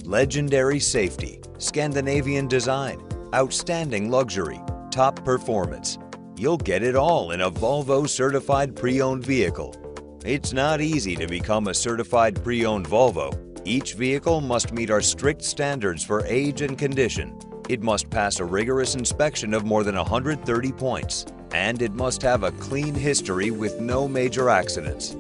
Legendary safety, Scandinavian design, outstanding luxury, top performance. You'll get it all in a Volvo certified pre-owned vehicle. It's not easy to become a certified pre-owned Volvo. Each vehicle must meet our strict standards for age and condition. It must pass a rigorous inspection of more than 130 points, and it must have a clean history with no major accidents.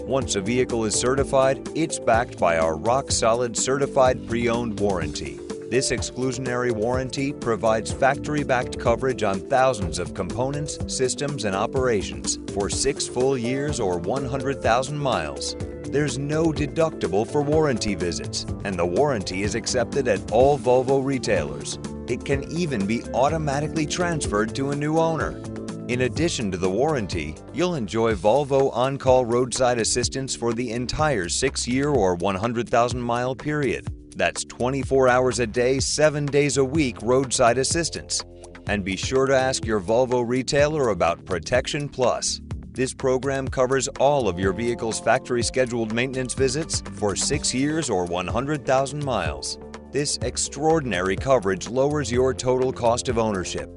Once a vehicle is certified, it's backed by our rock-solid certified pre-owned warranty. This exclusionary warranty provides factory-backed coverage on thousands of components, systems, and operations for 6 full years or 100,000 miles. There's no deductible for warranty visits, and the warranty is accepted at all Volvo retailers. It can even be automatically transferred to a new owner. In addition to the warranty, you'll enjoy Volvo on-call roadside assistance for the entire 6-year or 100,000-mile period. That's 24 hours a day, 7 days a week roadside assistance. And be sure to ask your Volvo retailer about Protection Plus. This program covers all of your vehicle's factory-scheduled maintenance visits for 6 years or 100,000 miles. This extraordinary coverage lowers your total cost of ownership.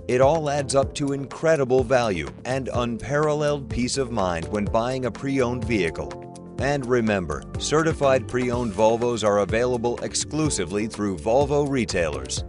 It all adds up to incredible value and unparalleled peace of mind when buying a pre-owned vehicle. And remember, certified pre-owned Volvos are available exclusively through Volvo retailers.